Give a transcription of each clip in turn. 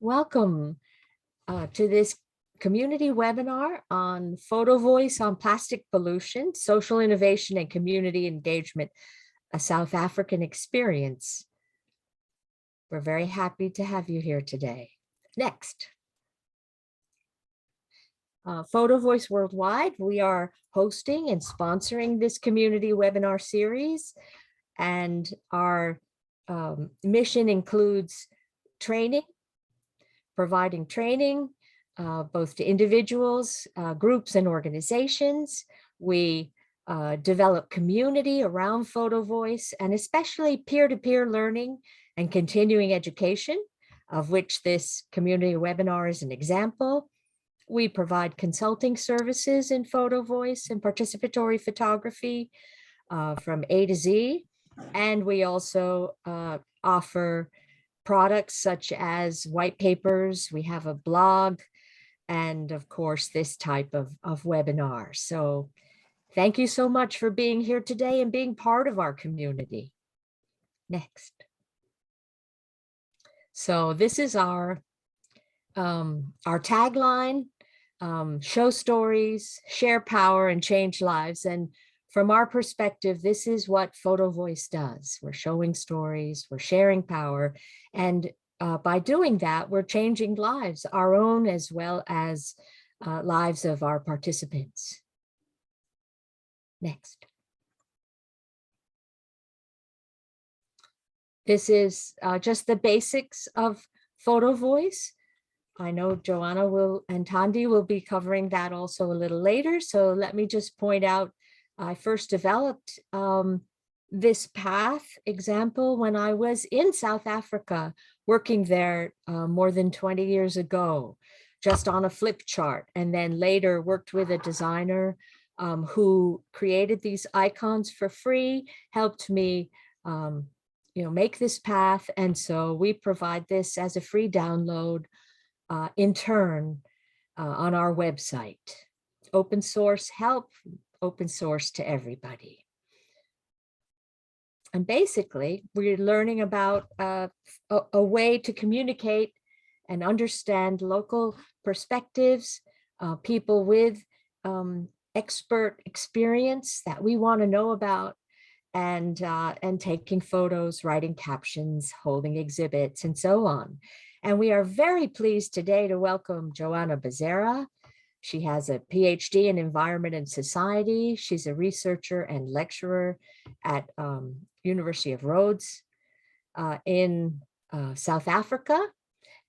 Welcome to this community webinar on Photovoice on plastic pollution, social innovation and community engagement, a South African experience. We're very happy to have you here today. Next. Photovoice Worldwide, we are hosting and sponsoring this community webinar series, and our mission includes training, providing training both to individuals, groups, and organizations. We develop community around Photovoice, and especially peer-to-peer learning and continuing education, of which this community webinar is an example. We provide consulting services in Photovoice and participatory photography from A to Z. And we also offer products such as white papers. We have a blog, and of course, this type of webinar. So thank you so much for being here today and being part of our community. Next. So this is our tagline, show stories, share power, and change lives. And from our perspective, this is what Photovoice does. We're showing stories, we're sharing power, and by doing that, we're changing lives, our own as well as lives of our participants. Next. This is just the basics of Photovoice. I know Joana and Tandy will be covering that also a little later. So let me just point out, I first developed this path example when I was in South Africa, working there more than 20 years ago, just on a flip chart, and then later worked with a designer who created these icons for free, helped me make this path. And so we provide this as a free download in turn on our website. Open source help, open source to everybody. And basically, we're learning about a way to communicate and understand local perspectives, people with expert experience that we want to know about, and taking photos, writing captions, holding exhibits, and so on. And we are very pleased today to welcome Joana Bezerra. She has a PhD in Environment and Society. She's a researcher and lecturer at University of Rhodes in South Africa.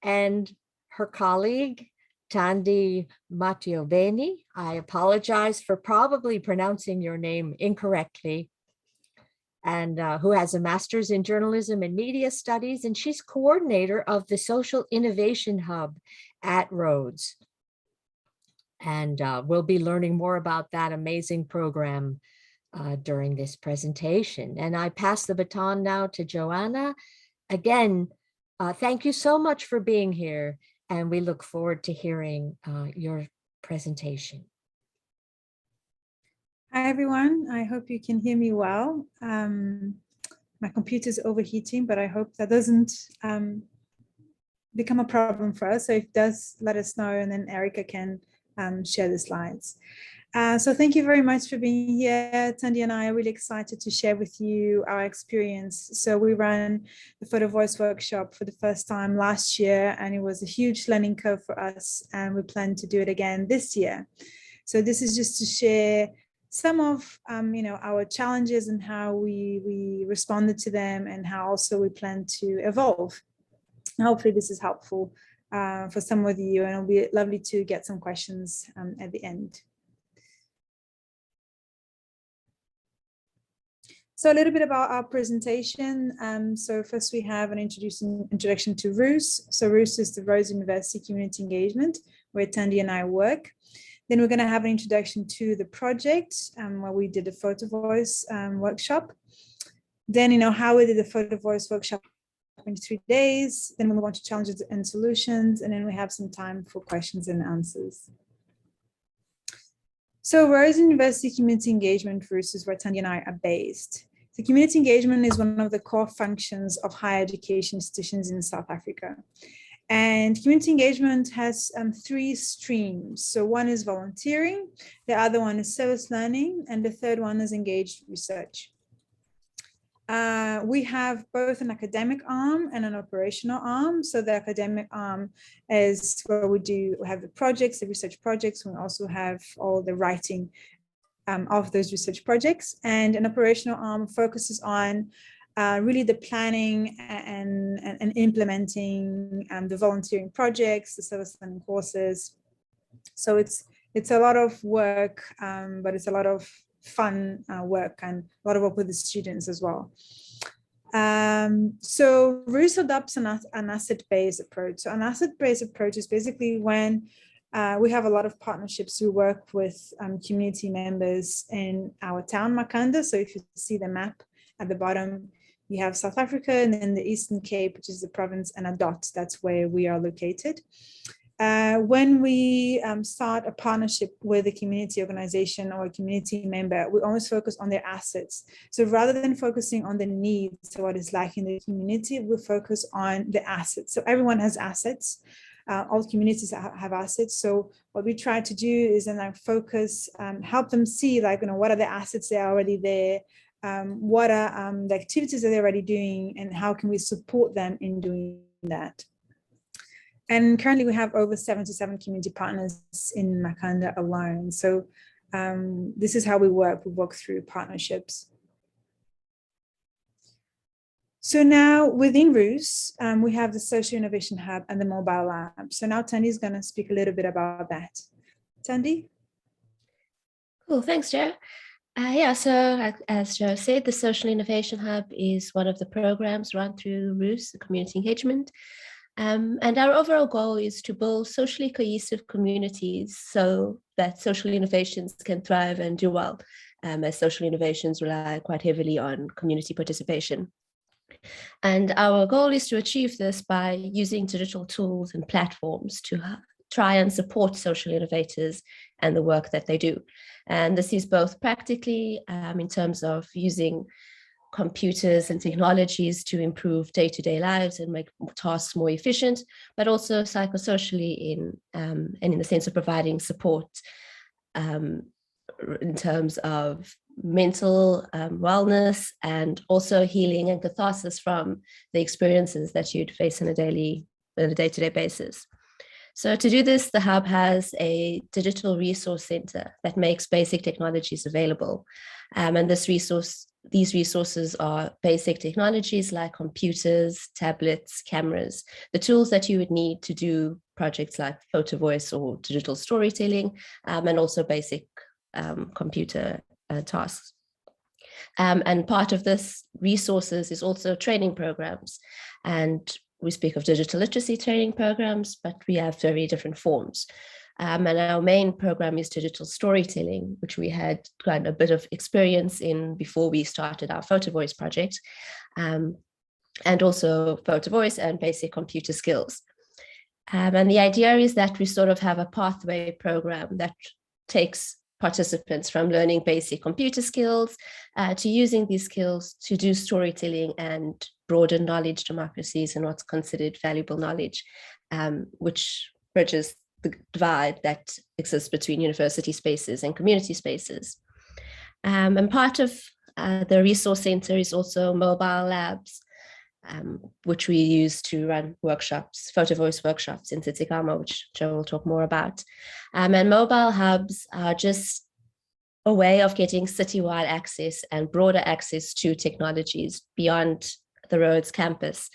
And her colleague, Tandy Matiobeni, I apologize for probably pronouncing your name incorrectly, and who has a master's in journalism and media studies, and she's coordinator of the Social Innovation Hub at Rhodes. And we'll be learning more about that amazing program during this presentation. And I pass the baton now to Joana. Again, thank you so much for being here, and we look forward to hearing your presentation. Hi, everyone. I hope you can hear me well. My computer's overheating, but I hope that doesn't become a problem for us. So if it does, let us know, and then Erica can share the slides. So thank you very much for being here. Tandy and I are really excited to share with you our experience. So we ran the Photovoice workshop for the first time last year, and it was a huge learning curve for us, and we plan to do it again this year. So this is just to share some of our challenges and how we responded to them, and how also we plan to evolve. Hopefully this is helpful for some of you, and it'll be lovely to get some questions at the end. So a little bit about our presentation. So first we have an introduction to Roos. So Roos is the Rhodes University Community Engagement, where Tandy and I work. Then we're going to have an introduction to the project, where we did a Photovoice workshop. Then, how we did the Photovoice workshop in 3 days. Then we move on to challenges and solutions. And then we have some time for questions and answers. So Rhodes University Community Engagement, Roos, is where Tandy and I are based. The community engagement is one of the core functions of higher education institutions in South Africa. And community engagement has three streams. So one is volunteering, the other one is service learning, and the third one is engaged research. We have both an academic arm and an operational arm. So the academic arm is where we have the projects, the research projects. We also have all the writing of those research projects. And an operational arm focuses on really the planning and implementing the volunteering projects, the service learning courses. So it's a lot of work, but it's a lot of fun work and a lot of work with the students as well. So Roos adopts an asset-based approach. So an asset-based approach is basically when we have a lot of partnerships. We work with community members in our town, Makanda. So if you see the map at the bottom, you have South Africa and then the Eastern Cape, which is the province, and a dot, that's where we are located. When we start a partnership with a community organization or a community member, we always focus on their assets. So rather than focusing on the needs, so what is lacking in the community, we focus on the assets. So everyone has assets. All communities have assets. So what we try to do is then focus, help them see what are the assets that are already there, what are the activities that they're already doing, and how can we support them in doing that. And currently we have over 77 community partners in Makanda alone. So this is how we work through partnerships. So now within Roos, we have the Social Innovation Hub and the Mobile Lab. So now Tandy is going to speak a little bit about that. Tandy? Cool, thanks, Jo. Yeah, so as Jo said, the Social Innovation Hub is one of the programs run through Roos, the community engagement. And our overall goal is to build socially cohesive communities so that social innovations can thrive and do well, as social innovations rely quite heavily on community participation. And our goal is to achieve this by using digital tools and platforms to try and support social innovators and the work that they do. And this is both practically in terms of using computers and technologies to improve day-to-day lives and make tasks more efficient, but also psychosocially and in the sense of providing support in terms of mental wellness and also healing and catharsis from the experiences that you'd face on a day-to-day basis. So to do this, the Hub has a digital resource center that makes basic technologies available. And these resources are basic technologies like computers, tablets, cameras, the tools that you would need to do projects like Photovoice or digital storytelling, and also basic computer tasks. And part of this resources is also training programs. And we speak of digital literacy training programs, but we have very different forms. And our main program is digital storytelling, which we had quite a bit of experience in before we started our Photovoice project, and also Photovoice and basic computer skills. And the idea is that we sort of have a pathway program that takes participants from learning basic computer skills to using these skills to do storytelling and broaden knowledge democracies and what's considered valuable knowledge, which bridges the divide that exists between university spaces and community spaces. And part of the resource center is also mobile labs, which we use to run workshops, Photovoice workshops in Tsitsikamma, which Jo will talk more about. And mobile hubs are just a way of getting citywide access and broader access to technologies beyond the Rhodes campus.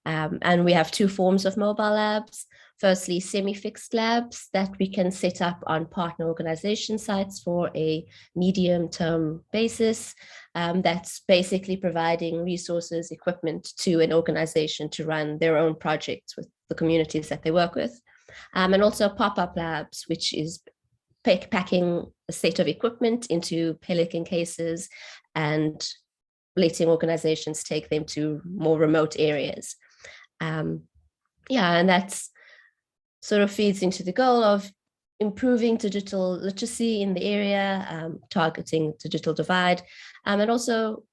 And we have two forms of mobile labs. Firstly, semi-fixed labs that we can set up on partner organization sites for a medium-term basis. That's basically providing resources, equipment to an organization to run their own projects with the communities that they work with. And also pop-up labs, which is packing a set of equipment into Pelican cases and letting organizations take them to more remote areas. And that's sort of feeds into the goal of improving digital literacy in the area, targeting digital divide, and also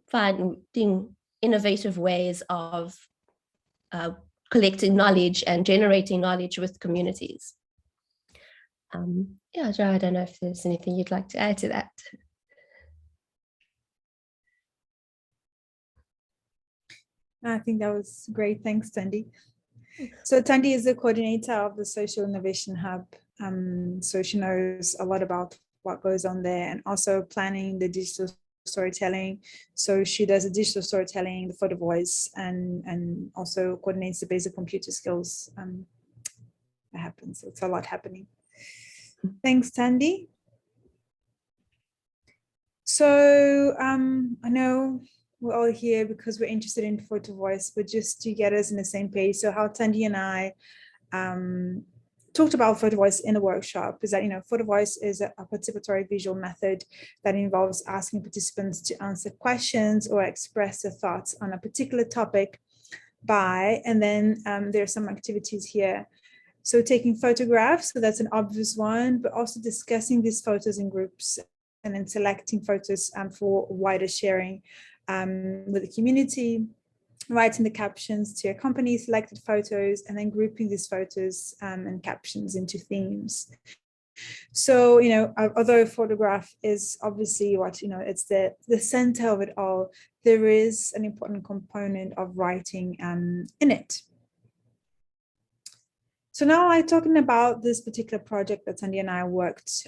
finding innovative ways of collecting knowledge and generating knowledge with communities. Yeah, Jo, I don't know if there's anything you'd like to add to that. I think that was great. Thanks, Tandy. So Tandy is the coordinator of the Social Innovation Hub. So she knows a lot about what goes on there, and also planning the digital storytelling. So she does the digital storytelling, the Photovoice, and also coordinates the basic computer skills that happens. So it's a lot happening. Thanks, Tandy. So I know we're all here because we're interested in Photovoice, but just to get us in the same page. So how Tandy and I talked about Photovoice in the workshop is that, Photovoice is a participatory visual method that involves asking participants to answer questions or express their thoughts on a particular topic and then there are some activities here. So taking photographs, so that's an obvious one, but also discussing these photos in groups and then selecting photos for wider sharing with the community, writing the captions to accompany selected photos, and then grouping these photos and captions into themes. So, although a photograph is obviously it's the center of it all, there is an important component of writing in it. So now I'm talking about this particular project that Tandy and I worked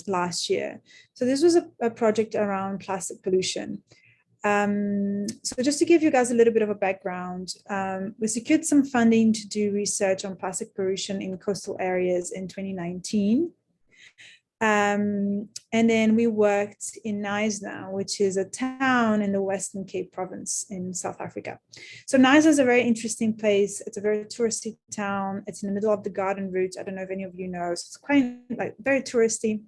last year. So this was a project around plastic pollution. So just to give you guys a little bit of a background, we secured some funding to do research on plastic pollution in coastal areas in 2019. And then we worked in Knysna, which is a town in the Western Cape province in South Africa. So Knysna is a very interesting place. It's a very touristy town. It's in the middle of the garden route. I don't know if any of you know. So it's quite very touristy.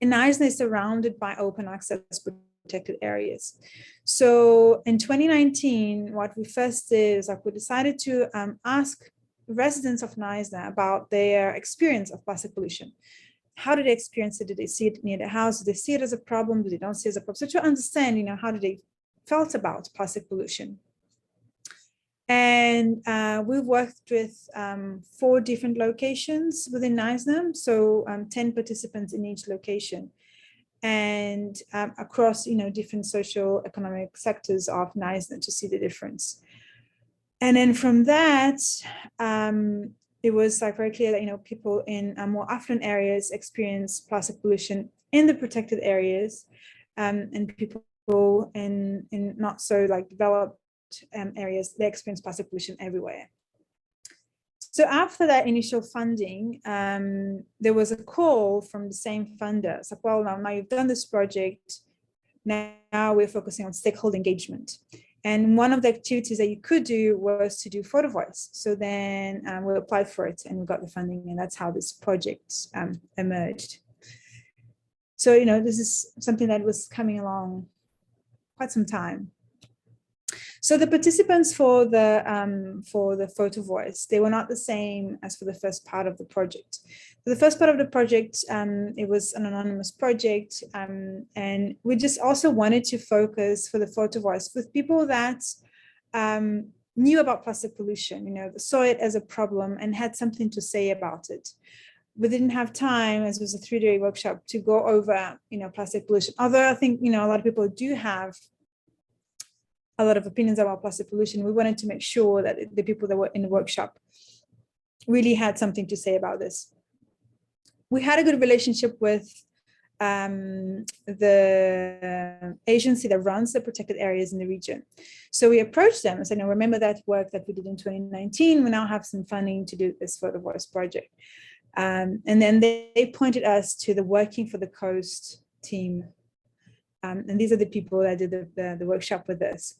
And Knysna is surrounded by open access protected areas. So in 2019, what we first did is we decided to ask residents of Knysna about their experience of plastic pollution. How did they experience it? Did they see it near their house? Did they see it as a problem? Did they don't see it as a problem? So to understand, how did they felt about plastic pollution? And we worked with 4 different locations within Knysna, so 10 participants in each location, and across different social economic sectors of Knysna to see the difference. And then from that, it was very clear that people in more affluent areas experience plastic pollution in the protected areas, and people in not so developed areas, they experience plastic pollution everywhere. So after that initial funding, there was a call from the same funder. It's well, now you've done this project. Now we're focusing on stakeholder engagement. And one of the activities that you could do was to do Photovoice. So then we applied for it and we got the funding, and that's how this project emerged. So, this is something that was coming along quite some time. So the participants for the Photovoice, they were not the same as for the first part of the project. For the first part of the project, it was an anonymous project, and we just also wanted to focus for the Photovoice with people that knew about plastic pollution, saw it as a problem and had something to say about it. We didn't have time, as it was a 3-day workshop, to go over, plastic pollution. Although I think, a lot of people do have a lot of opinions about plastic pollution, we wanted to make sure that the people that were in the workshop really had something to say about this. We had a good relationship with the agency that runs the protected areas in the region. So we approached them and said, remember that work that we did in 2019, we now have some funding to do this Photovoice project. And then they pointed us to the Working for the Coast team. And these are the people that did the workshop with us.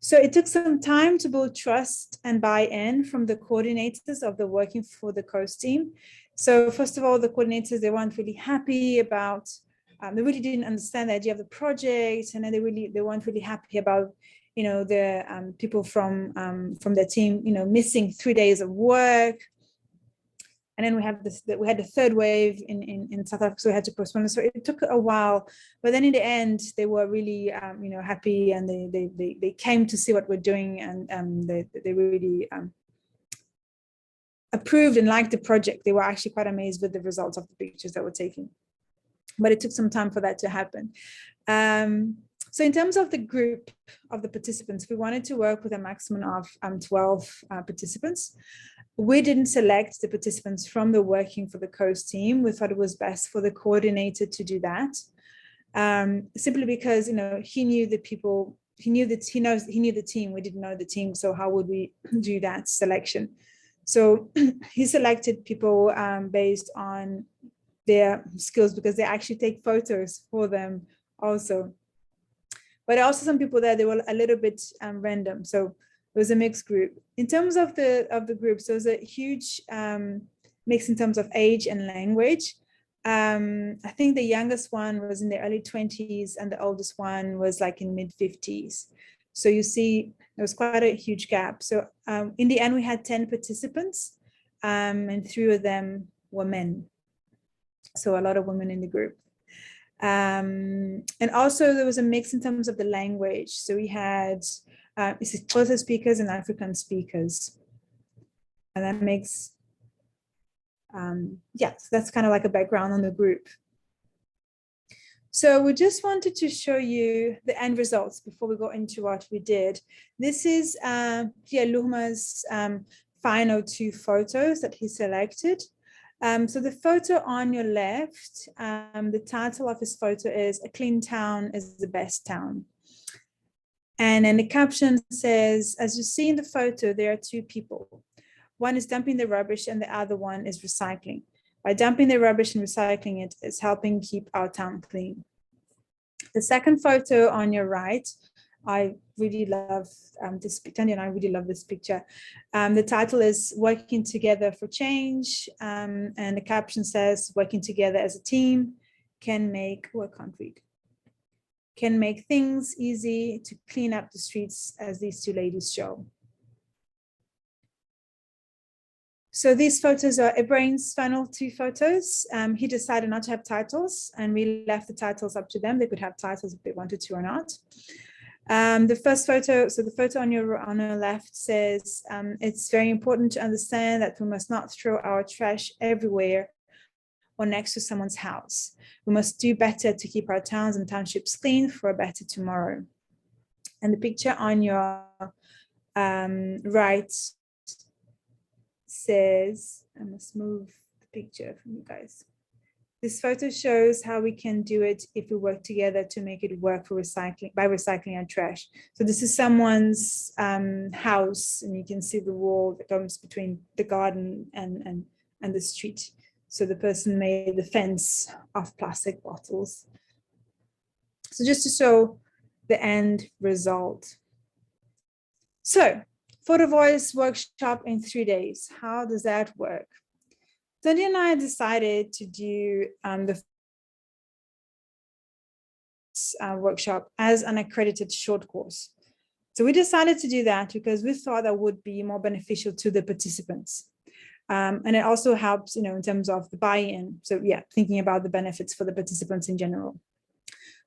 So it took some time to build trust and buy-in from the coordinators of the Working for the Coast team. So first of all, the coordinators, they weren't really happy about, they really didn't understand the idea of the project, and then they weren't really happy about, the people from their team, missing 3 days of work. And then we had the third wave in South Africa, so we had to postpone it. So it took a while, but then in the end, they were really, happy, and they came to see what we're doing, and they really approved and liked the project, they were actually quite amazed with the results of the pictures that were taken. But it took some time for that to happen. So in terms of the group of the participants, we wanted to work with a maximum of 12 participants. We didn't select the participants from the Working for the Coast team. We thought it was best for the coordinator to do that, simply because, you know, he knew the people, he knew the team. We didn't know the team, so how would we do that selection? So he selected people based on their skills, because they actually take photos for them also. But also some people there, they were a little bit random. So it was a mixed group. In terms of the groups, there was a huge mix in terms of age and language. I think the youngest one was in the early 20s and the oldest one was like in mid 50s. So you see, there was quite a huge gap. So in the end, we had 10 participants and 3 of them were men. So a lot of women in the group. And also there was a mix in terms of the language. So we had Xhosa speakers and African speakers. And that makes, yeah, so that's kind of like a background on the group. So we just wanted to show you the end results before we go into what we did. This is Pierre Luhma's final 2 photos that he selected. So the photo on your left, the title of his photo is "A Clean Town is the Best Town." And then the caption says, as you see in the photo, there are 2 people. One is dumping the rubbish and the other one is recycling. By dumping the rubbish and recycling it, it's helping keep our town clean. The second photo on your right, I really love this, Tandy and I really love this picture. The title is "Working Together for Change," and the caption says, "Working together as a team can make," oh, I can't read, "can make things easy to clean up the streets, as these 2 ladies show." So these photos are Ibrahim's final 2 photos. He decided not to have titles, and we left the titles up to them. They could have titles if they wanted to or not. The first photo, so the photo on your left says, "It's very important to understand that we must not throw our trash everywhere or next to someone's house. We must do better to keep our towns and townships clean for a better tomorrow." And the picture on your right says, I must move the picture from you guys. This photo shows how we can do it if we work together to make it work for recycling, by recycling our trash. So this is someone's house, and you can see the wall that comes between the garden and the street. So the person made the fence of plastic bottles. So just to show the end result. So Photovoice workshop in 3 days. How does that work? Sandy and I decided to do the workshop as an accredited short course. So we decided to do that because we thought that would be more beneficial to the participants. And it also helps, you know, in terms of the buy-in. So yeah, thinking about the benefits for the participants in general.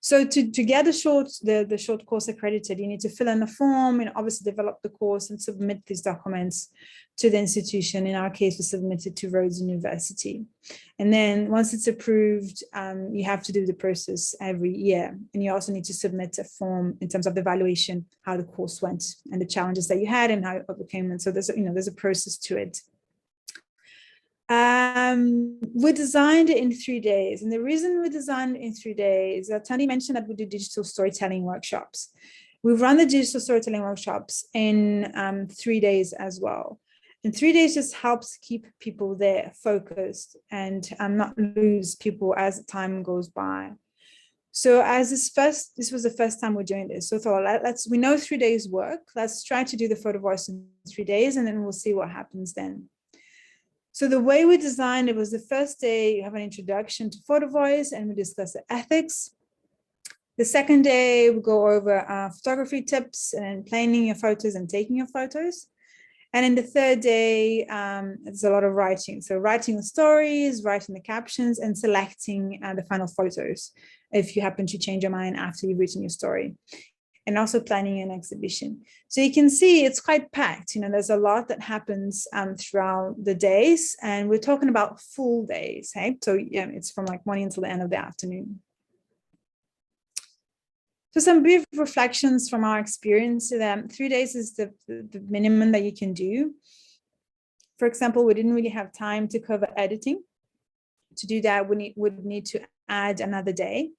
So to get the short course accredited, you need to fill in a form and obviously develop the course and submit these documents to the institution. In our case, we submitted to Rhodes University. And then once it's approved, you have to do the process every year. And you also need to submit a form in terms of the evaluation, how the course went and the challenges that you had and how you overcame them. So there's a process to it. We designed it in 3 days, and the reason we designed it in 3 days, Tani mentioned that we do digital storytelling workshops. We run the digital storytelling workshops in 3 days as well, and 3 days just helps keep people there focused and not lose people as time goes by. So as this was the first time we're doing this, so we know 3 days work, let's try to do the Photovoice in 3 days, and then we'll see what happens then. So the way we designed it was the first day you have an introduction to Photovoice and we discuss the ethics. The second day we go over photography tips and planning your photos and taking your photos. And in the third day, there's a lot of writing. So writing the stories, writing the captions, and selecting the final photos if you happen to change your mind after you've written your story. and also planning an exhibition. So you can see it's quite packed. There's a lot that happens throughout the days, and we're talking about full days. Hey, so yeah, it's from like morning until the end of the afternoon. So some brief reflections from our experience. 3 days is the minimum that you can do. For example, we didn't really have time to cover editing. To do that, we would need to add another day.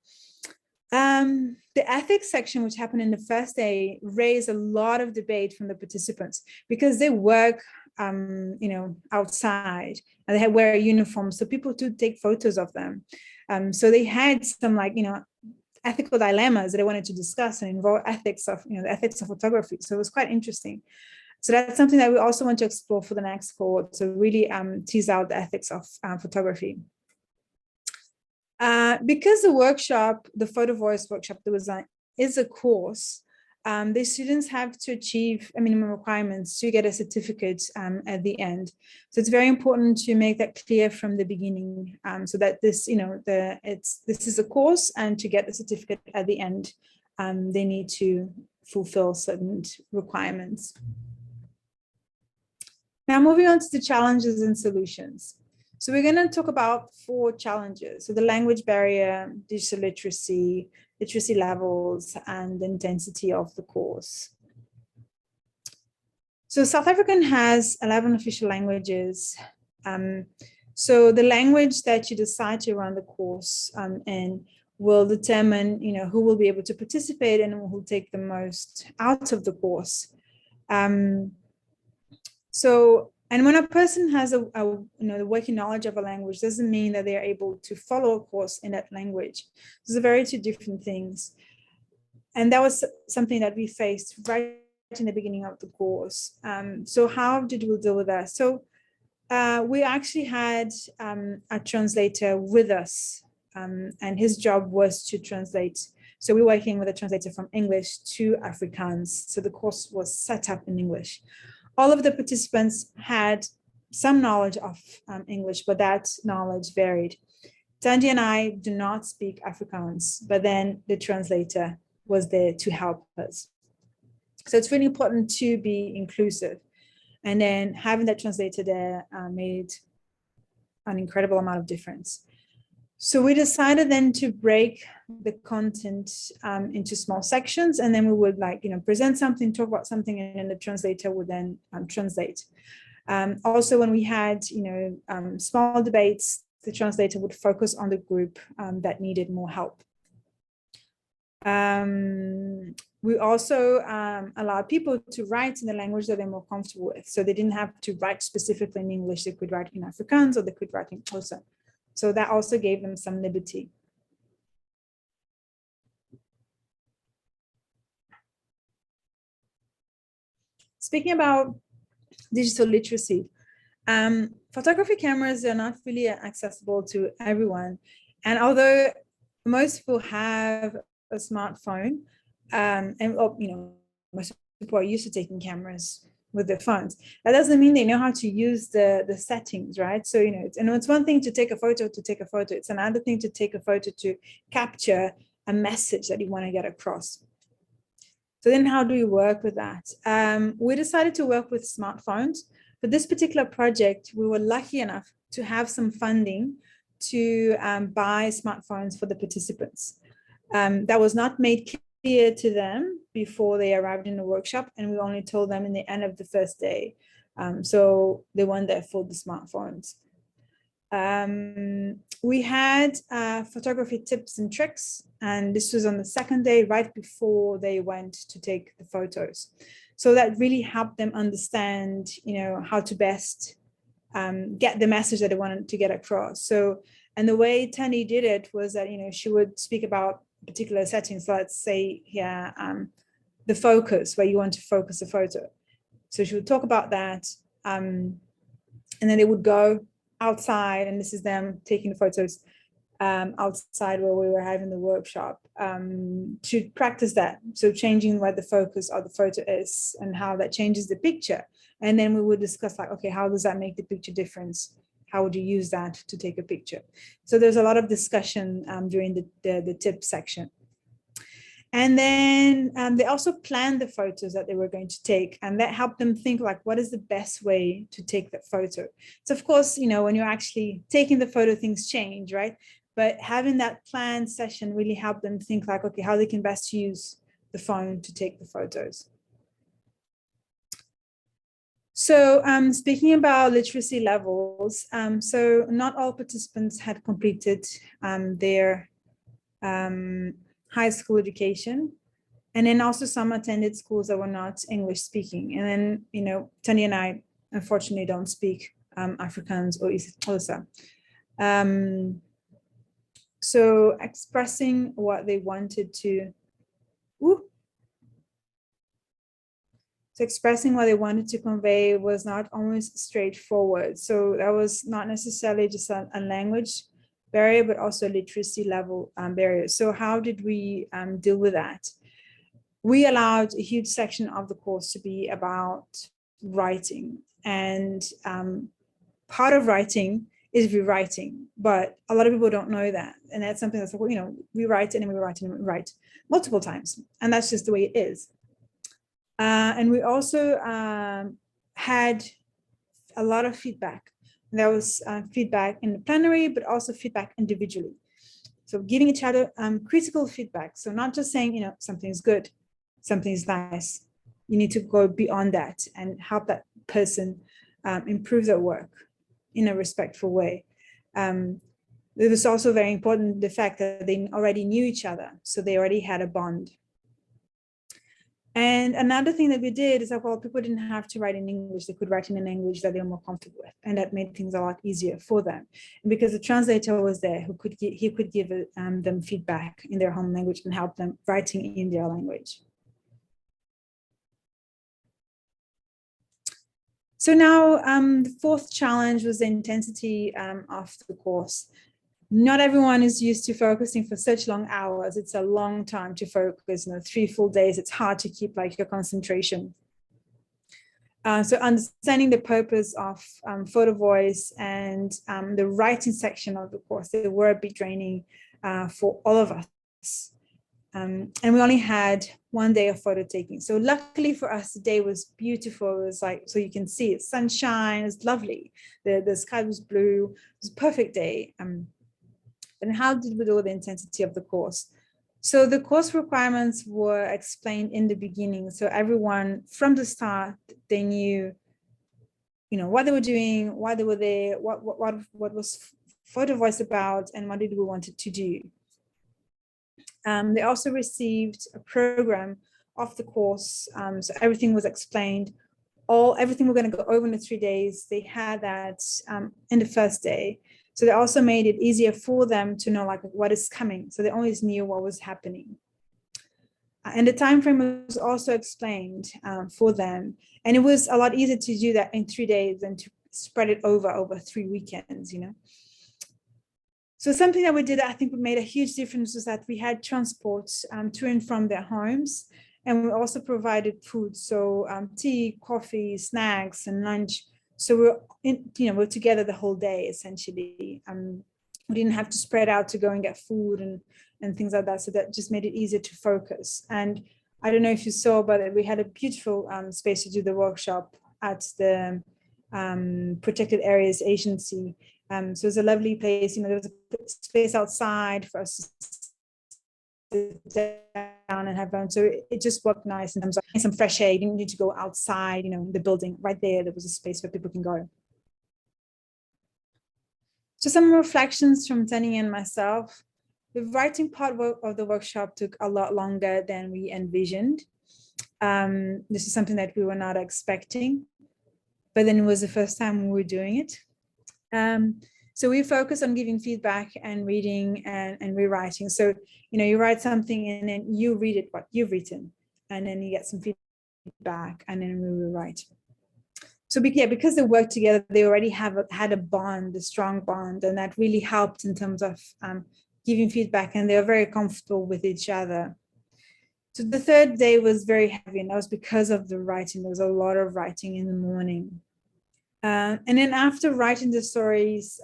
The ethics section, which happened in the first day, raised a lot of debate from the participants because they work, outside, and they wear a uniform, so people do take photos of them. So they had some ethical dilemmas that I wanted to discuss and involve ethics of, the ethics of photography. So it was quite interesting. So that's something that we also want to explore for the next cohort, to really tease out the ethics of photography. Because the workshop, the Photovoice workshop that was is a course, the students have to achieve a minimum requirements to get a certificate at the end. So it's very important to make that clear from the beginning, so that this, this is a course, and to get the certificate at the end, they need to fulfill certain requirements. Now, moving on to the challenges and solutions. So we're going to talk about 4 challenges. So the language barrier, digital literacy, literacy levels, and the intensity of the course. So South African has 11 official languages. So the language that you decide to run the course in will determine, who will be able to participate and who will take the most out of the course. And when a person has the working knowledge of a language, doesn't mean that they are able to follow a course in that language. Those are very 2 different things. And that was something that we faced right in the beginning of the course. So how did we deal with that? So we actually had a translator with us, and his job was to translate. So we're working with a translator from English to Afrikaans. So the course was set up in English. All of the participants had some knowledge of English, but that knowledge varied. Tandy and I do not speak Afrikaans, but then the translator was there to help us. So it's really important to be inclusive. And then having that translator there made an incredible amount of difference. So we decided then to break the content into small sections, and then we would present something, talk about something, and then the translator would then translate. Also, when we had small debates, the translator would focus on the group that needed more help. We also allowed people to write in the language that they're more comfortable with. So they didn't have to write specifically in English. They could write in Afrikaans, or they could write in Xhosa. So that also gave them some liberty. Speaking about digital literacy, photography cameras are not really accessible to everyone. And although most people have a smartphone, most people are used to taking cameras with their phones, that doesn't mean they know how to use the settings, right? So, it's one thing to take a photo. It's another thing to take a photo to capture a message that you want to get across. So then how do we work with that? We decided to work with smartphones. For this particular project, we were lucky enough to have some funding to buy smartphones for the participants. That was not made clear to them before they arrived in the workshop, and we only told them in the end of the first day. So they weren't there for the smartphones. We had photography tips and tricks, and this was on the second day, right before they went to take the photos. So that really helped them understand, how to best get the message that they wanted to get across. So, and the way Tani did it was that, she would speak about particular settings. Let's say here, the focus, where you want to focus a photo. So she would talk about that, and then they would go outside, and this is them taking the photos outside where we were having the workshop, to practice that. So changing where the focus of the photo is and how that changes the picture. And then we would discuss okay, how does that make the picture difference? How would you use that to take a picture? So there's a lot of discussion during the tip section. And then they also planned the photos that they were going to take, and that helped them think like, what is the best way to take that photo? So of course, when you're actually taking the photo, things change, right? But having that planned session really helped them think like, okay, how they can best use the phone to take the photos. So speaking about literacy levels, so not all participants had completed their high school education. And then also some attended schools that were not English speaking. And then, Tanya and I, unfortunately, don't speak Afrikaans or Xhosa. So expressing what they wanted to, so expressing what they wanted to convey was not always straightforward. So that was not necessarily just a language barrier, but also literacy level barrier. So how did we deal with that? We allowed a huge section of the course to be about writing. And part of writing is rewriting, but a lot of people don't know that. And that's something that's like, we write and we write and we write multiple times. And that's just the way it is. And we also had a lot of feedback. There was feedback in the plenary, but also feedback individually. So giving each other critical feedback. So not just saying, something is good, something is nice. You need to go beyond that and help that person improve their work in a respectful way. It was also very important, the fact that they already knew each other. So they already had a bond. And another thing that we did is that, well, people didn't have to write in English. They could write in a language that they were more comfortable with. And that made things a lot easier for them. And because the translator was there, he could give them feedback in their home language and help them writing in their language. So now the fourth challenge was the intensity of the course. Not everyone is used to focusing for such long hours. It's a long time to focus, 3 full days. It's hard to keep like your concentration. So understanding the purpose of Photovoice and the writing section of the course, they were a bit draining for all of us. And we only had 1 day of photo taking. So luckily for us, the day was beautiful. It was like, so you can see it's sunshine, it's lovely. The sky was blue. It was a perfect day. And how did we do the intensity of the course? So the course requirements were explained in the beginning. So everyone from the start, they knew, what they were doing, why they were there, what was Photovoice about, and what did we want it to do. They also received a program of the course. So everything was explained. Everything we're going to go over in the 3 days, they had that in the first day. So they also made it easier for them to know like what is coming. So they always knew what was happening. And the time frame was also explained for them. And it was a lot easier to do that in 3 days than to spread it over 3 weekends, So something that we did that I think made a huge difference was that we had transport to and from their homes. And we also provided food. So tea, coffee, snacks, and lunch. So we're together the whole day, essentially. We didn't have to spread out to go and get food and things like that. So that just made it easier to focus. And I don't know if you saw, but we had a beautiful space to do the workshop at the Protected Areas Agency. So it was a lovely place. There was a space outside for us to sit down and have fun. So it just worked nice in terms of some fresh air. You didn't need to go outside, the building right there. There was a space where people can go. So some reflections from Tanya and myself. The writing part of the workshop took a lot longer than we envisioned. This is something that we were not expecting, but then it was the first time we were doing it. So we focus on giving feedback and reading and rewriting. So, you write something and then you read it, what you've written, and then you get some feedback and then we rewrite. So because they work together, they already had a bond, a strong bond, and that really helped in terms of giving feedback, and they were very comfortable with each other. So the third day was very heavy, and that was because of the writing. There was a lot of writing in the morning. And then after writing the stories,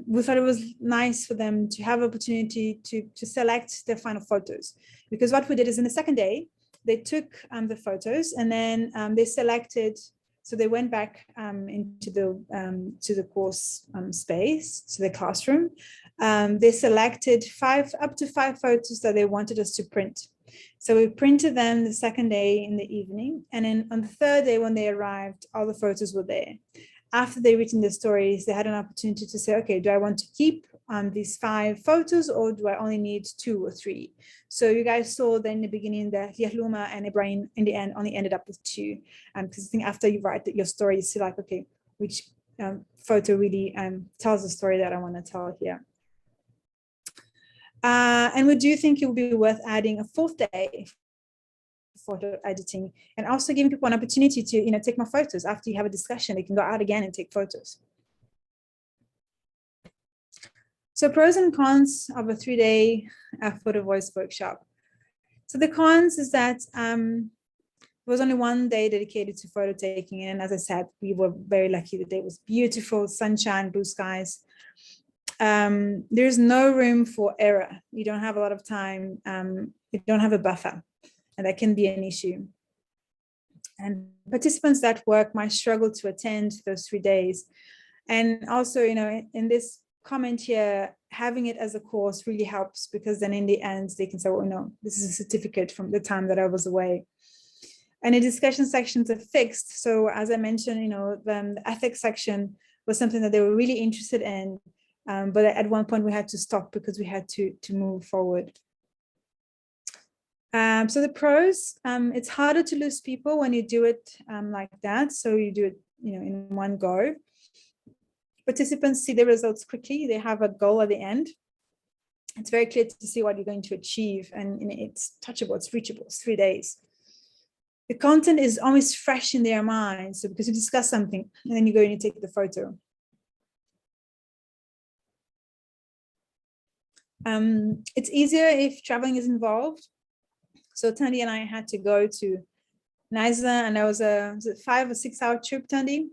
we thought it was nice for them to have opportunity to select their final photos. Because what we did is in the second day, they took the photos and then they selected, so they went back into to the course space, to the classroom. They selected up to five photos that they wanted us to print. So we printed them the second day in the evening. And then on the third day when they arrived, all the photos were there. After they'd written the stories, they had an opportunity to say, okay, do I want to keep these five photos or do I only need 2 or 3? So you guys saw then in the beginning that Yahluma and Ibrahim in the end only ended up with 2. Because I think after you write your story, you see like, okay, which photo really tells the story that I want to tell here. And we do think it would be worth adding a 4th day photo editing, and also giving people an opportunity to take more photos. After you have a discussion, they can go out again and take photos. So pros and cons of a 3-day Photovoice workshop. So the cons is that there was only 1 day dedicated to photo taking, and as I said, we were very lucky. The day was beautiful, sunshine, blue skies. There's no room for error. You don't have a lot of time. You don't have a buffer. And that can be an issue. And participants that work might struggle to attend those 3 days. And also, in this comment here, having it as a course really helps, because then in the end, they can say, well, no, this is a certificate from the time that I was away. And the discussion sections are fixed. So as I mentioned, the ethics section was something that they were really interested in. But at one point we had to stop because we had to move forward. So the pros, it's harder to lose people when you do it like that. So you do it, in one go. Participants see the results quickly. They have a goal at the end. It's very clear to see what you're going to achieve, and it's touchable, it's reachable, it's 3 days. The content is always fresh in their minds. So because you discuss something and then you go and you take the photo. It's easier if traveling is involved. So Tandy and I had to go to Niza, and there was a 5 or 6 hour trip, Tandy.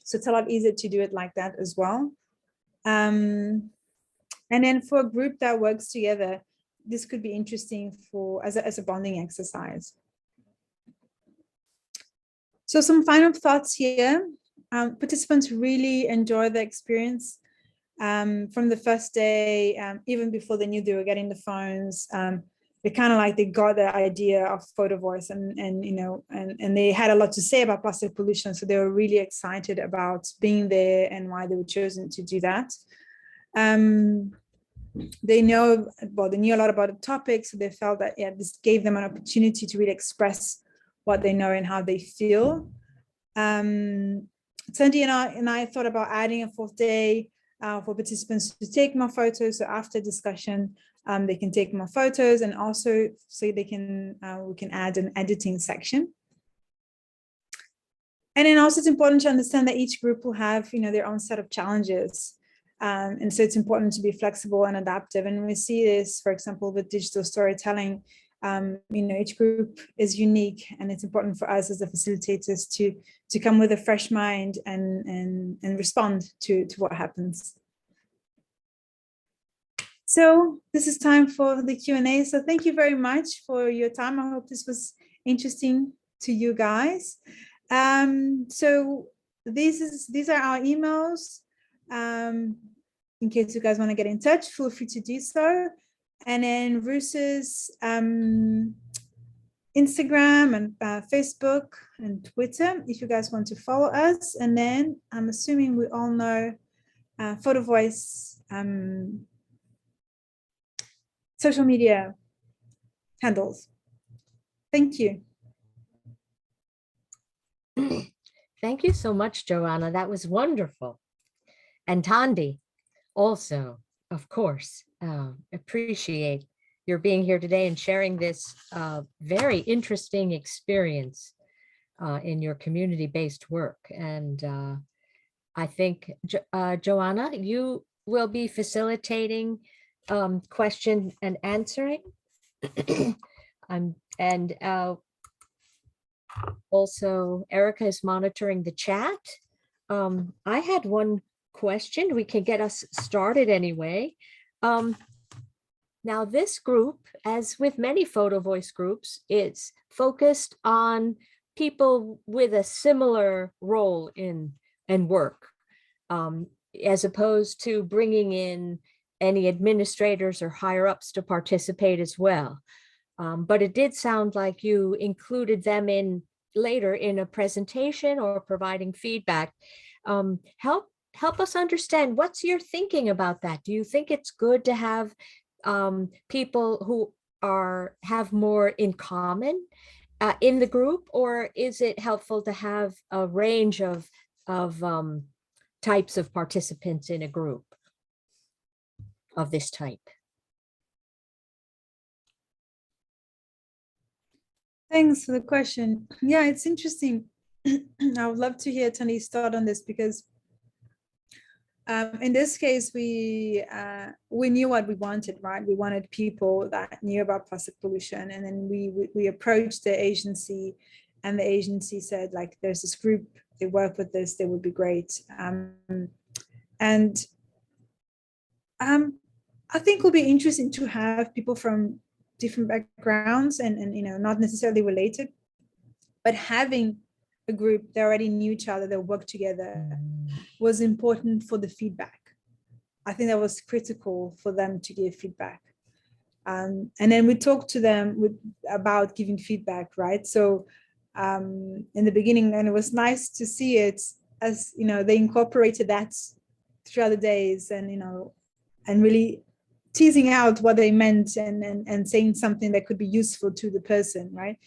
So it's a lot easier to do it like that as well. And then for a group that works together, this could be interesting as a bonding exercise. So some final thoughts here. Participants really enjoy the experience. From the first day, even before they knew they were getting the phones, they kind of they got the idea of Photovoice, and they had a lot to say about plastic pollution. So they were really excited about being there and why they were chosen to do that. They knew a lot about the topic, so they felt that this gave them an opportunity to really express what they know and how they feel. Sandy and I thought about adding a 4th day for participants to take more photos. So after discussion, they can take more photos, and also so we can add an editing section. And then also it's important to understand that each group will have their own set of challenges. And so it's important to be flexible and adaptive. And we see this, for example, with digital storytelling. Each group is unique, and it's important for us as the facilitators to come with a fresh mind and respond to what happens. So this is time for the Q&A. So thank you very much for your time. I hope this was interesting to you guys. So these are our emails. In case you guys want to get in touch, feel free to do so. And then Roos's Instagram and Facebook and Twitter, if you guys want to follow us. And then I'm assuming we all know Photovoice social media handles. Thank you. Thank you so much, Joanna. That was wonderful. And Tandy, also, of course, appreciate your being here today and sharing this very interesting experience in your community-based work. And I think, Joanna, you will be facilitating question and answering. And also Erica is monitoring the chat. I had one question. We can get us started anyway. Um, Now, this group, as with many Photovoice groups, it's focused on people with a similar role in and work, um, as opposed to bringing in any administrators or higher ups to participate as well. But it did sound like you included them in later in a presentation or providing feedback. Help us understand, what's your thinking about that? Do you think it's good to have people who have more in common in the group, or is it helpful to have a range of types of participants in a group of this type? Thanks for the question. Yeah, it's interesting. I would love to hear Tony's thought on this, because in this case, we knew what we wanted, right? We wanted people that knew about plastic pollution, and then we approached the agency, and the agency said, like, there's this group, they work with this, they would be great. And I think it will be interesting to have people from different backgrounds and not necessarily related, but having a group that already knew each other, that worked together, was important for the feedback. I think that was critical for them to give feedback. And then we talked to them about giving feedback, right? So in the beginning, and it was nice to see it, as they incorporated that throughout the days, and really teasing out what they meant, and saying something that could be useful to the person, right?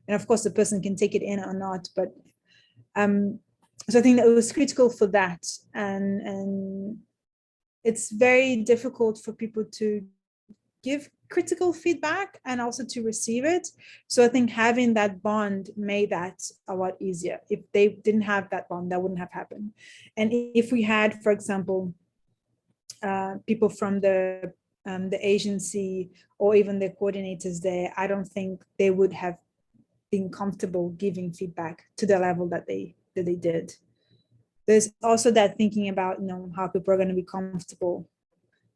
And of course, the person can take it in or not, but so I think that it was critical for that. And it's very difficult for people to give critical feedback and also to receive it. So I think having that bond made that a lot easier. If they didn't have that bond, that wouldn't have happened. And if we had, for example, people from the agency or even the coordinators there, I don't think they would have been comfortable giving feedback to the level that they did. There's also that thinking about how people are going to be comfortable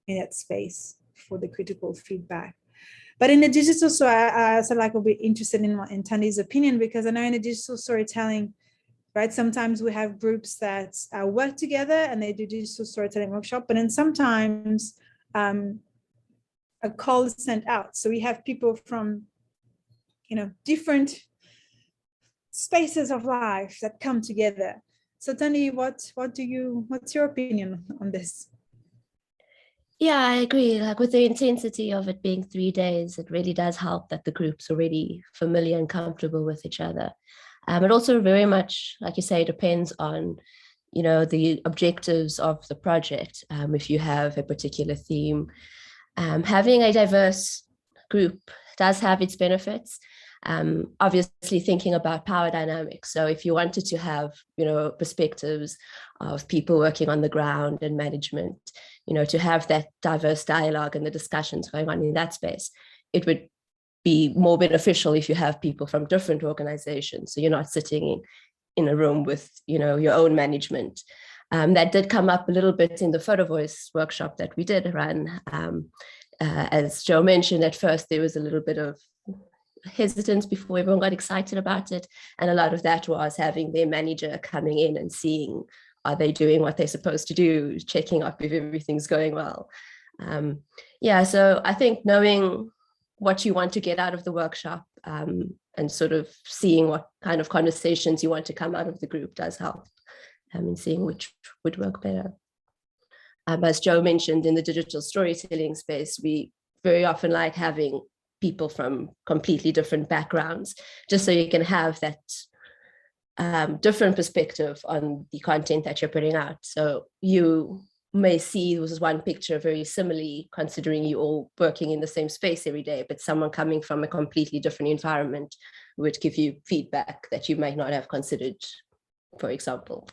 in that space for the critical feedback. But in the digital, so I will be interested in Tandy's opinion, because I know in the digital storytelling, right, sometimes we have groups that work together and they do digital storytelling workshop, but then sometimes a call is sent out. So we have people from different spaces of life that come together. So Tandy, what's your opinion on this? Yeah, I agree. Like, with the intensity of it being 3 days, it really does help that the group's already familiar and comfortable with each other. It also very much, like you say, depends on, the objectives of the project. If you have a particular theme, having a diverse group does have its benefits. Obviously thinking about power dynamics. So if you wanted to have, perspectives of people working on the ground and management, to have that diverse dialogue and the discussions going on in that space, it would be more beneficial if you have people from different organizations. So you're not sitting in a room with, your own management. That did come up a little bit in the Photovoice workshop that we did run. As Joe mentioned, at first there was a little bit of hesitance before everyone got excited about it, and a lot of that was having their manager coming in and seeing, are they doing what they're supposed to do, checking up if everything's going well. So I think knowing what you want to get out of the workshop, and sort of seeing what kind of conversations you want to come out of the group does help in seeing which would work better. As Joe mentioned, in the digital storytelling space, we very often like having people from completely different backgrounds, just so you can have that different perspective on the content that you're putting out. So you may see this is one picture very similarly, considering you all working in the same space every day, but someone coming from a completely different environment would give you feedback that you might not have considered, for example.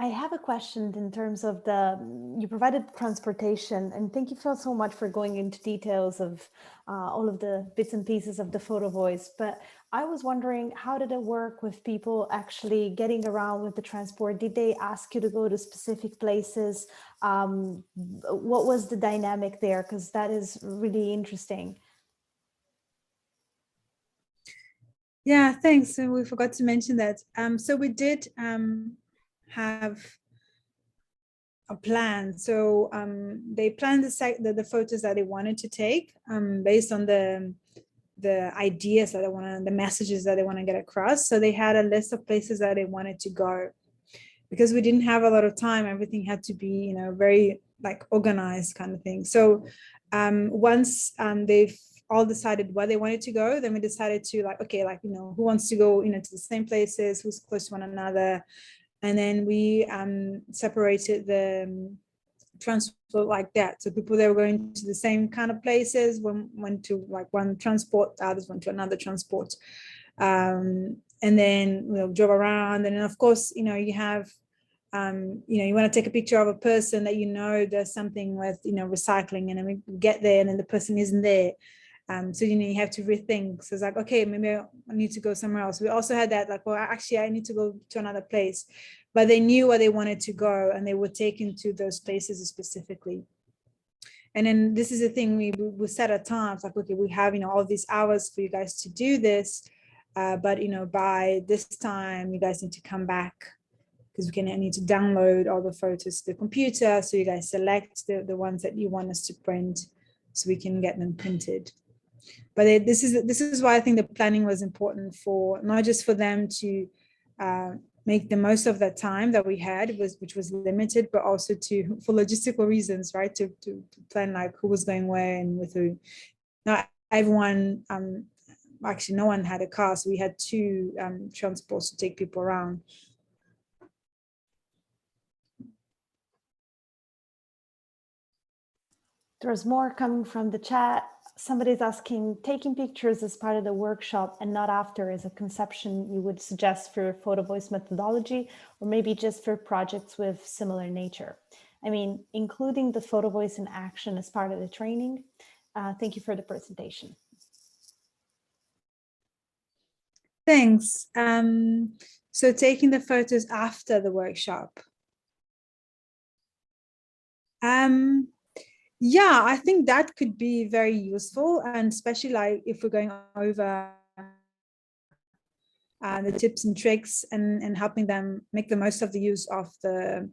I have a question in terms of you provided transportation, and thank you so much for going into details of all of the bits and pieces of the Photovoice. But I was wondering, how did it work with people actually getting around with the transport? Did they ask you to go to specific places? What was the dynamic there? Because that is really interesting. Yeah, thanks. And we forgot to mention that. So we did have a plan. So they planned the photos that they wanted to take based on the ideas that they want, the messages that they want to get across. So they had a list of places that they wanted to go. Because we didn't have a lot of time, everything had to be, very like organized kind of thing. So once they've all decided where they wanted to go, then we decided to who wants to go, to the same places, who's close to one another. And then we separated the transport like that. So people that were going to the same kind of places went to like one transport, others went to another transport. And then drove around. And then of course, you have you want to take a picture of a person that does something with recycling, and then we get there and then the person isn't there. So you have to rethink. So it's like, okay, maybe I need to go somewhere else. We also had that, like, well, actually I need to go to another place, but they knew where they wanted to go and they were taken to those places specifically. And then this is the thing, we set at times, like, okay, we have all these hours for you guys to do this, but by this time you guys need to come back, because I need to download all the photos to the computer. So you guys select the ones that you want us to print so we can get them printed. But this is why I think the planning was important, for not just for them to make the most of that time that we had, which was limited, but also for logistical reasons, right? To plan like who was going where and with who. Not everyone, actually no one had a car, so we had two transports to take people around. There's more coming from the chat. Somebody's asking, taking pictures as part of the workshop and not after is a conception you would suggest for Photovoice methodology, or maybe just for projects with similar nature? I mean, including the Photovoice in action as part of the training. Thank you for the presentation. Thanks. So taking the photos after the workshop. Yeah, I think that could be very useful, and especially like if we're going over the tips and tricks and helping them make the most of the use of the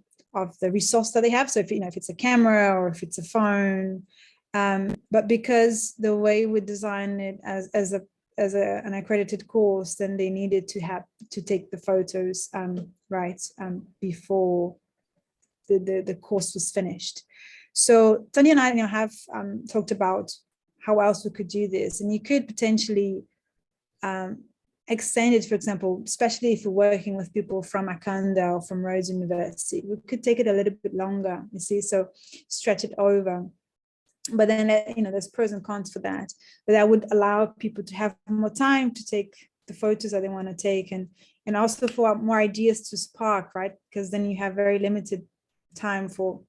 resource that they have. So if if it's a camera or if it's a phone, but because the way we design it as an accredited course, then they needed to have to take the photos before the course was finished. So Tanya and I have talked about how else we could do this, and you could potentially extend it, for example, especially if you're working with people from Akanda or from Rhodes University, we could take it a little bit longer, you see, so stretch it over. But then, there's pros and cons for that, but that would allow people to have more time to take the photos that they want to take, and also for more ideas to spark, right? Because then you have very limited time for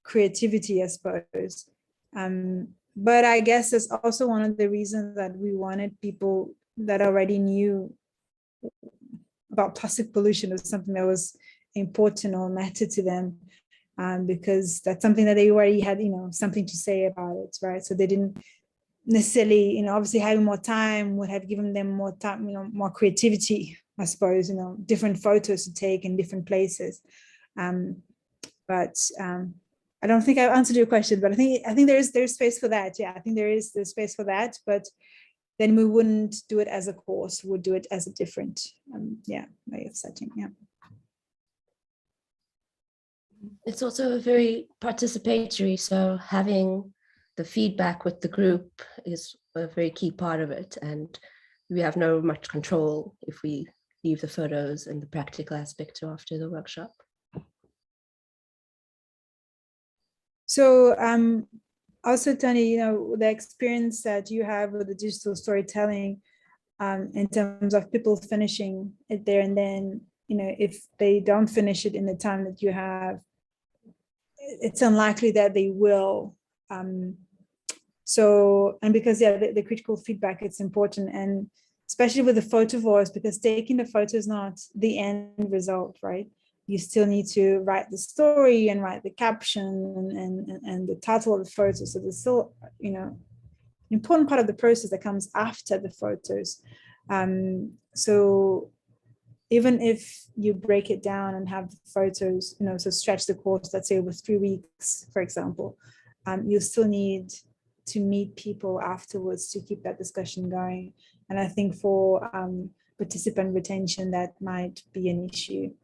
creativity, I suppose. But I guess that's also one of the reasons that we wanted people that already knew about plastic pollution as something that was important or mattered to them, because that's something that they already had, something to say about it, right? So they didn't necessarily, obviously having more time would have given them more time, more creativity, I suppose, different photos to take in different places. But I don't think I've answered your question, but I think there's space for that. Yeah, I think there's space for that, but then we wouldn't do it as a course, we'd do it as a different way of setting. Yeah. It's also very participatory, so having the feedback with the group is a very key part of it, and we have no much control if we leave the photos and the practical aspect to after the workshop. So also, Tony, the experience that you have with the digital storytelling, in terms of people finishing it there and then, if they don't finish it in the time that you have, it's unlikely that they will. So, and because the critical feedback, it's important, and especially with the Photovoice, because taking the photo is not the end result, right? You still need to write the story and write the caption and the title of the photo. So there's still, an important part of the process that comes after the photos. So even if you break it down and have the photos, so stretch the course, let's say over 3 weeks, for example, you still need to meet people afterwards to keep that discussion going. And I think for participant retention, that might be an issue.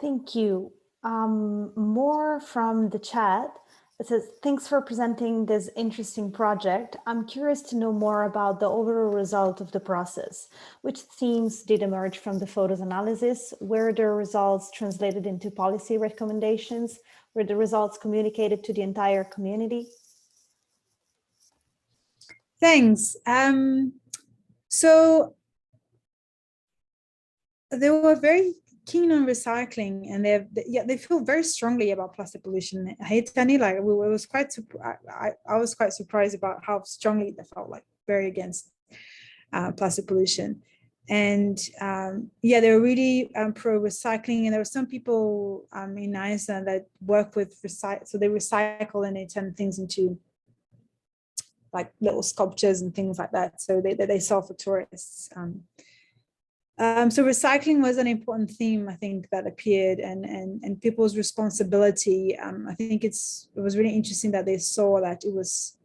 Thank you. More from the chat. It says, thanks for presenting this interesting project. I'm curious to know more about the overall result of the process. Which themes did emerge from the photos analysis? Were the results translated into policy recommendations? Were the results communicated to the entire community? Thanks. So they were very keen on recycling, and they feel very strongly about plastic pollution. Hey Tani, like I was quite surprised about how strongly they felt, like very against plastic pollution. And they were really pro recycling, and there were some people in Iceland that work with so they recycle and they turn things into like little sculptures and things like that, so they sell for tourists. So recycling was an important theme, I think, that appeared, and people's responsibility. I think it was really interesting that they saw that it was,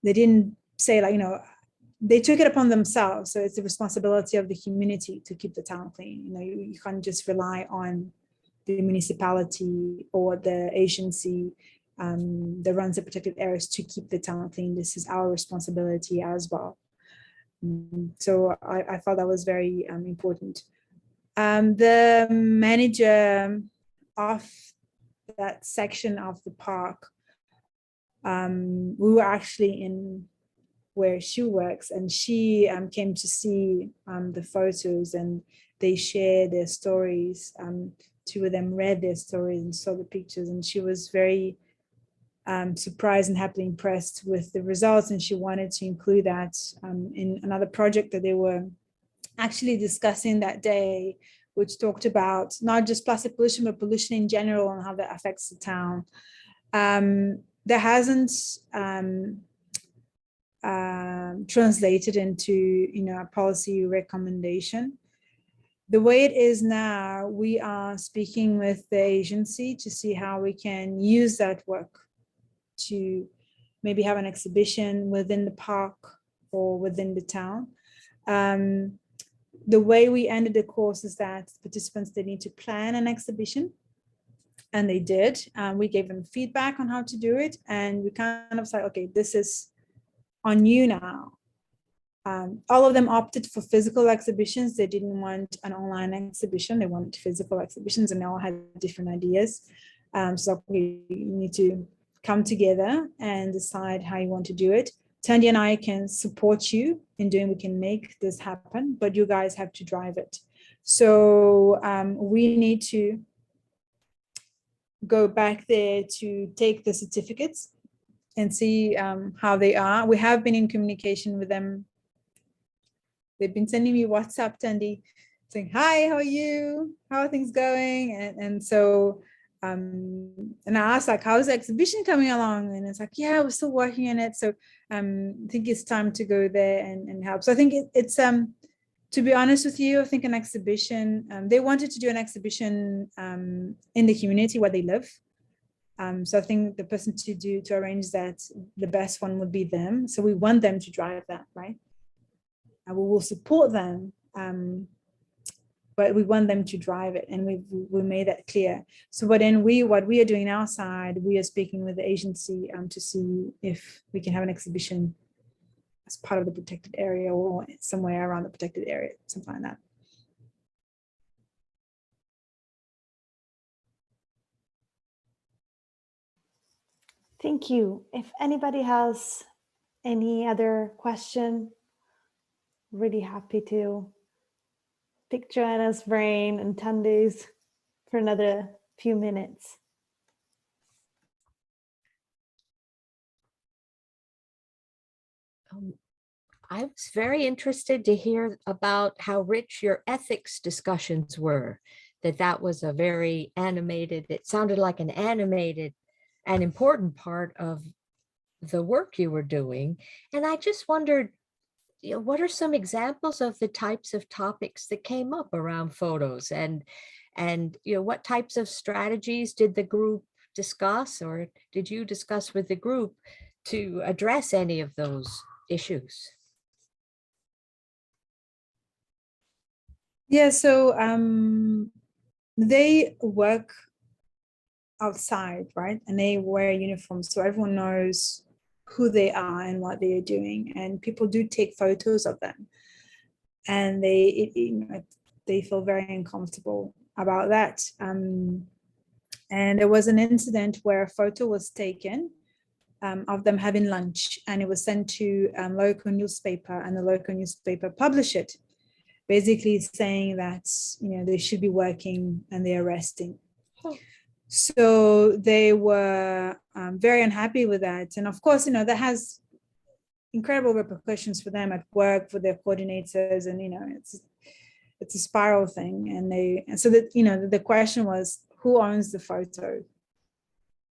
they didn't say like, they took it upon themselves. So it's the responsibility of the community to keep the town clean. You can't just rely on the municipality or the agency that runs the protected areas to keep the town clean. This is our responsibility as well. So I thought that was very important. The manager of that section of the park, we were actually in where she works, and she came to see the photos, and they shared their stories. 2 of them read their stories and saw the pictures, and she was very surprised and happily impressed with the results, and she wanted to include that in another project that they were actually discussing that day, which talked about not just plastic pollution, but pollution in general and how that affects the town. That hasn't translated into a policy recommendation. The way it is now, we are speaking with the agency to see how we can use that work to maybe have an exhibition within the park or within the town. The way we ended the course is that participants, they need to plan an exhibition, and they did. We gave them feedback on how to do it, and we kind of said, okay, this is on you now. All of them opted for physical exhibitions. They didn't want an online exhibition. They wanted physical exhibitions, and they all had different ideas. So we need to come together and decide how you want to do it. Tandy and I can support you in doing, we can make this happen, but you guys have to drive it. So we need to go back there to take the certificates and see how they are. We have been in communication with them. They've been sending me WhatsApp, Tandy, saying, hi, how are you? How are things going? And so, and I asked, like, how's the exhibition coming along? And it's like, yeah, we're still working on it. So I think it's time to go there and help. So I think it's, to be honest with you, I think an exhibition, they wanted to do an exhibition in the community where they live. So I think the person to arrange that, the best one would be them. So we want them to drive that, right? And we will support them, but we want them to drive it, and we made that clear. So what we are doing on our side, we are speaking with the agency to see if we can have an exhibition as part of the protected area or somewhere around the protected area, something like that. Thank you. If anybody has Any other question? Really happy to pick Joanna's brain and Tande's for another few minutes. I was very interested to hear about how rich your ethics discussions were, that was a very animated, it sounded like an animated and important part of the work you were doing. And I just wondered, what are some examples of the types of topics that came up around photos, and what types of strategies did the group discuss, or did you discuss with the group to address any of those issues? Yeah, so they work outside, right? And they wear uniforms, so everyone knows who they are and what they are doing. And people do take photos of them, and they feel very uncomfortable about that. And there was an incident where a photo was taken of them having lunch, and it was sent to local newspaper, and the local newspaper published it, basically saying that they should be working and they're resting. So they were very unhappy with that, and of course, that has incredible repercussions for them at work, for their coordinators, and it's a spiral thing. And so that the question was, who owns the photo,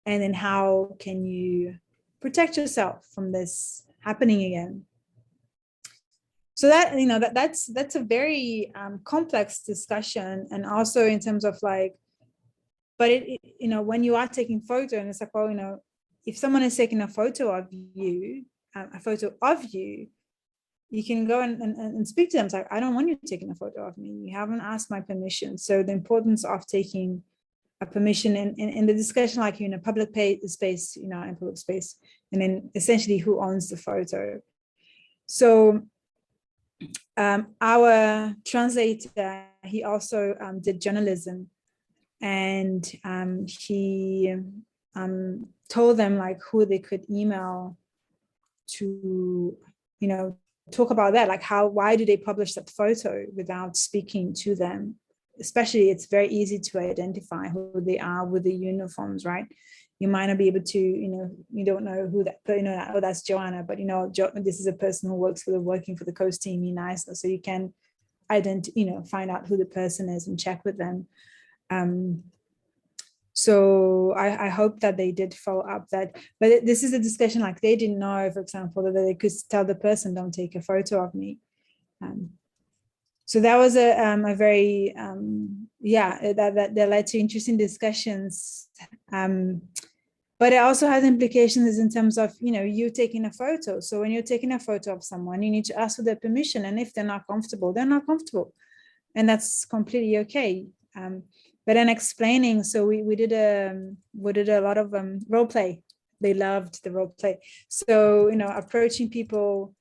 and then how can you protect yourself from this happening again? So that that's a very complex discussion, and also in terms of like, but when you are taking photo, and it's like, well, if someone is taking a photo of you, you can go and speak to them. It's like, I don't want you taking a photo of me. You haven't asked my permission. So the importance of taking a permission in the discussion, like in a public space, in public space, and then essentially who owns the photo. So our translator, he also did journalism, and he told them like who they could email to, talk about that, like why do they publish that photo without speaking to them? Especially, it's very easy to identify who they are with the uniforms, right? You might not be able to, you don't know who that, oh, that's Joanna, but this is a person who working for the Coast Team in Iceland, so you can find out who the person is and check with them. So I hope that they did follow up that, but this is a discussion, like they didn't know, for example, that they could tell the person, don't take a photo of me. So that was a very, that led to interesting discussions. But it also has implications in terms of, you taking a photo. So when you're taking a photo of someone, you need to ask for their permission. And if they're not comfortable, they're not comfortable. And that's completely okay. But then explaining, so we did a lot of role play. They loved the role play. So, approaching people,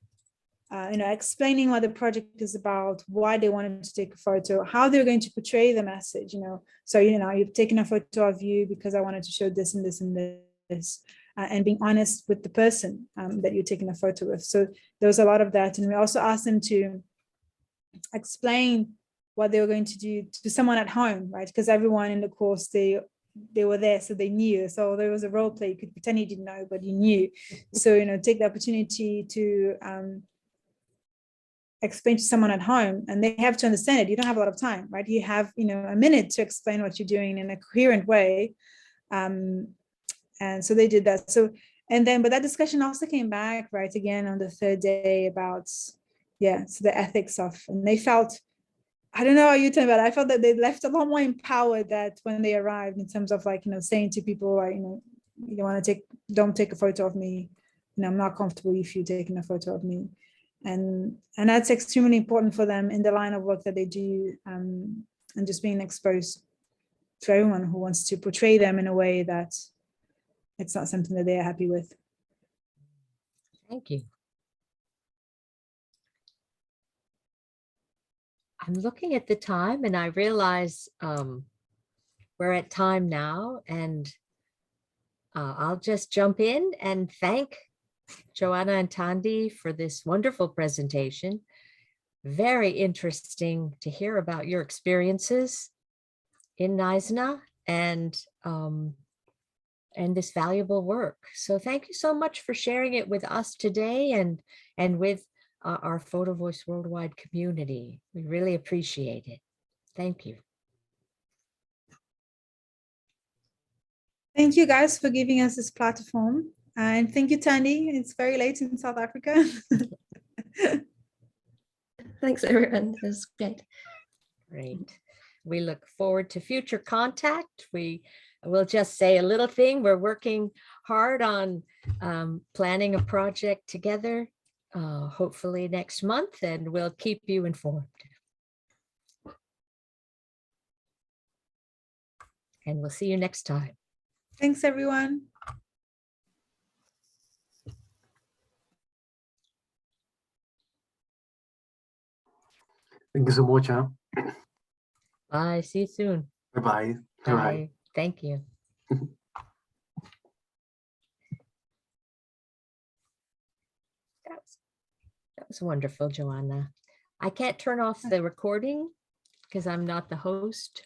explaining what the project is about, why they wanted to take a photo, how they're going to portray the message, So, you've taken a photo of you because I wanted to show this and this and this, and being honest with the person that you're taking a photo with. So there was a lot of that. And we also asked them to explain what they were going to do to someone at home, right? Because everyone in the course, they were there, so they knew. So there was a role play, you could pretend you didn't know, but you knew. So, take the opportunity to explain to someone at home, and they have to understand it. You don't have a lot of time, right? You have, a minute to explain what you're doing in a coherent way. And so they did that. So, but that discussion also came back, right, again on the third day about, so the ethics of, and they felt, I don't know how you tell me, but I felt that they left a lot more empowered that when they arrived, in terms of like, saying to people, like, you don't take a photo of me. I'm not comfortable if you're taking a photo of me. And that's extremely important for them in the line of work that they do, and just being exposed to everyone who wants to portray them in a way that it's not something that they are happy with. Thank you. I'm looking at the time and I realize we're at time now, and I'll just jump in and thank Joanna and Tandy for this wonderful presentation. Very interesting to hear about your experiences in NISNA and this valuable work. So thank you so much for sharing it with us today and with our Photovoice Worldwide community. We really appreciate it. Thank you. Thank you guys for giving us this platform. And thank you, Tandy. It's very late in South Africa. Thanks, everyone. It was great. Great. We look forward to future contact. We will just say a little thing. We're working hard on planning a project together, hopefully next month, and we'll keep you informed. And we'll see you next time. Thanks, everyone. Thank you so much. Huh? Bye. See you soon. Bye-bye. Bye. Bye. Thank you. That was wonderful, Joanna. I can't turn off the recording because I'm not the host.